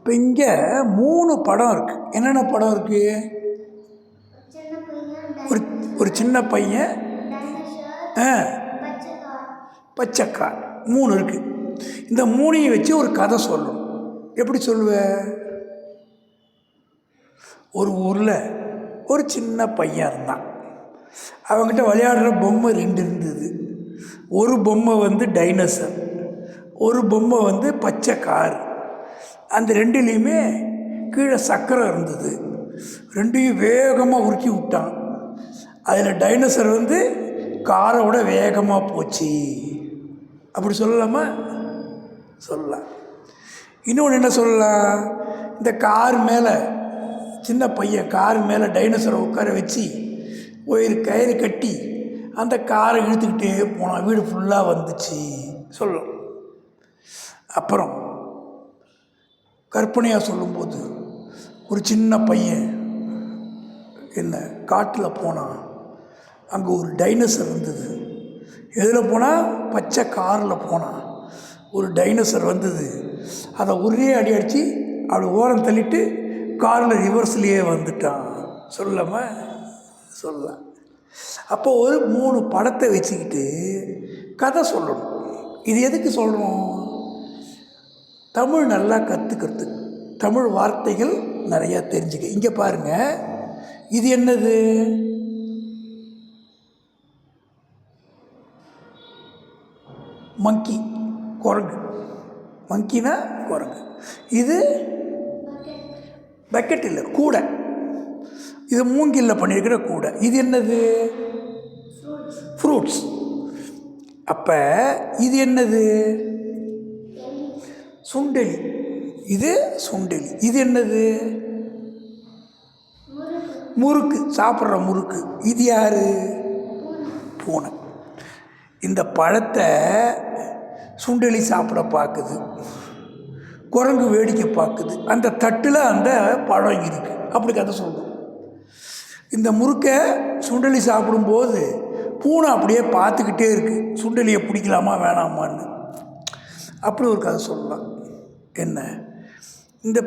இப்போ இங்கே 3 படம் இருக்குது. என்னென்ன படம் இருக்குது? ஒரு ஒரு சின்ன பையன், பச்சைக்கார், 3 இருக்குது. இந்த 3ஐயும் வச்சு ஒரு கதை சொல்லணும். எப்படி சொல்லுவ? ஒரு ஊரில் ஒரு சின்ன பையன் இருந்தான். அவங்ககிட்ட விளையாடுற பொம்மை 2 இருந்தது. ஒரு பொம்மை வந்து டைனோசர், ஒரு பொம்மை வந்து பச்சை கார். அந்த 2லேயுமே கீழே சக்கரம் இருந்தது. 2ஐயும் வேகமாக உருக்கி விட்டான். அதில் டைனோசர் வந்து காரை விட வேகமாக போச்சு. அப்படி சொல்லலாமா? சொல்லலாம். இன்னொன்று என்ன சொல்லலாம்? இந்த கார் மேலே, சின்ன பையன் கார் மேலே டைனோசரை உட்கார வச்சு ஒரு கயிறு கட்டி அந்த காரை இழுத்துக்கிட்டே போனான். வீடு ஃபுல்லாக வந்துச்சு சொல்லலாம். அப்புறம் கற்பனையாக சொல்லும்போது ஒரு சின்ன பையன் என்ன காட்டில் போனான். அங்கே ஒரு டைனோசர் இருந்தது. எதில் போனால்? பச்சை காரில் போனான். ஒரு டைனோசர் வந்தது. அதை ஒரே அடி அடித்து அப்படி ஓரம் தள்ளிட்டு காரில் ரிவர்ஸ்லேயே வந்துட்டான். சொல்லாமல் சொல்லலாம். அப்போ ஒரு 3 படத்தை வச்சுக்கிட்டு கதை சொல்லணும். இது எதுக்கு சொல்கிறோம்? தமிழ் நல்லா கற்றுக்கிறதுக்கு, தமிழ் வார்த்தைகள் நிறையா தெரிஞ்சுக்க. இங்கே பாருங்கள், இது என்னது? மங்கி, குரங்கு. மங்கினா குரங்கு. இது பக்கெட் இல்லை, கூடை. இது மூங்கிலில் பண்ணியிருக்கிற கூடை. இது என்னது? ஃப்ரூட்ஸ். அப்போ இது என்னது? சுண்டெலி. இது சுண்டெலி. இது என்னது? முறுக்கு, சாப்பிட்ற முறுக்கு. இது யார்? பூனை. இந்த பழத்தை சுண்டெலி சாப்பிட பார்க்குது, குரங்கு வேடிக்கை பார்க்குது. அந்த தட்டில் அந்த பழம் இருக்குது. அப்படி கதை சொல்லணும். இந்த முறுக்கை சுண்டெலி சாப்பிடும்போது பூனை அப்படியே பார்த்துக்கிட்டே இருக்குது, சுண்டெலியை பிடிக்கலாமா வேணாமான்னு. அப்படி ஒரு கதை சொல்லலாம். என்ன? இந்த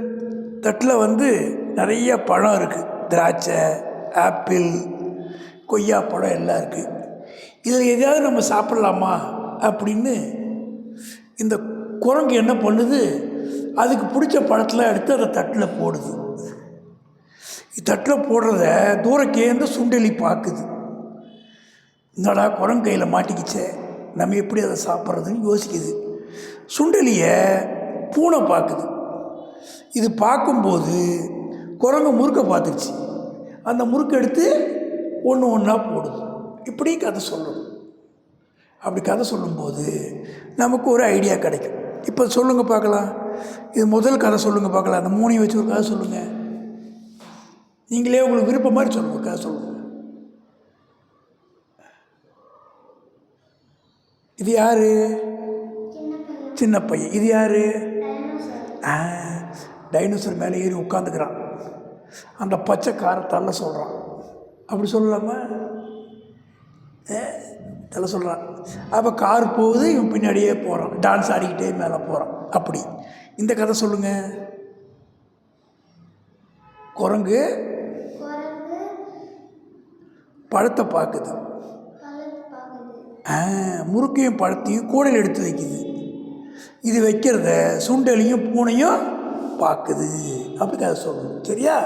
தட்டில் வந்து நிறைய பழம் இருக்குது. திராட்சை, ஆப்பிள், கொய்யாப்பழம் எல்லாம் இருக்குது. இதில் எதையாவது நம்ம சாப்பிட்லாமா அப்படின்னு இந்த குரங்கு என்ன பண்ணுது? அதுக்கு பிடிச்ச பழத்தில் எடுத்து அதை தட்டில் போடுது. தட்டில் போடுறத தூரக்கேந்து சுண்டெலி பார்க்குது. என்னடா குரங்கு கையில் மாட்டிக்கிச்சே, நம்ம எப்படி அதை சாப்பிட்றதுன்னு யோசிக்குது. சுண்டெலியை பூனை பார்க்குது. இது பார்க்கும்போது குரங்கு முறுக்கை பார்த்துச்சு. அந்த முறுக்கை எடுத்து ஒன்று ஒன்றா போடுது. இப்படி கதை சொல்லணும். அப்படி கதை சொல்லும்போது நமக்கு ஒரு ஐடியா கிடைக்கும். இப்போ சொல்லுங்கள் பார்க்கலாம். இது முதல் கதை சொல்லுங்கள் பார்க்கலாம். அந்த 3ஐயும் வச்சு ஒரு கதை சொல்லுங்கள். நீங்களே உங்களுக்கு விருப்பம் மாதிரி சொல்லுங்கள், கதை சொல்லுங்கள். இது யார்? சின்ன பையன். இது யார்? டைனோசர் மேலே ஏறி உட்காந்துக்கிறான். அந்த பச்சை காரை தள்ள சொல்கிறான். அப்படி சொல்லலாமா? தள்ள சொல்கிறான். அப்போ கார் போகுது, இவன் பின்னாடியே போகிறான், டான்ஸ் ஆடிக்கிட்டே மேலே போகிறான். அப்படி இந்த கதை சொல்லுங்கள். குரங்கு பழத்தை பார்க்குது, முறுக்கையும் பழத்தையும் கூடையில் எடுத்து வைக்குது. இது வைக்கிறத சுண்டெலியும் பூனையும் பார்க்குது. அப்படி கதை சொல்லணும். சரியா?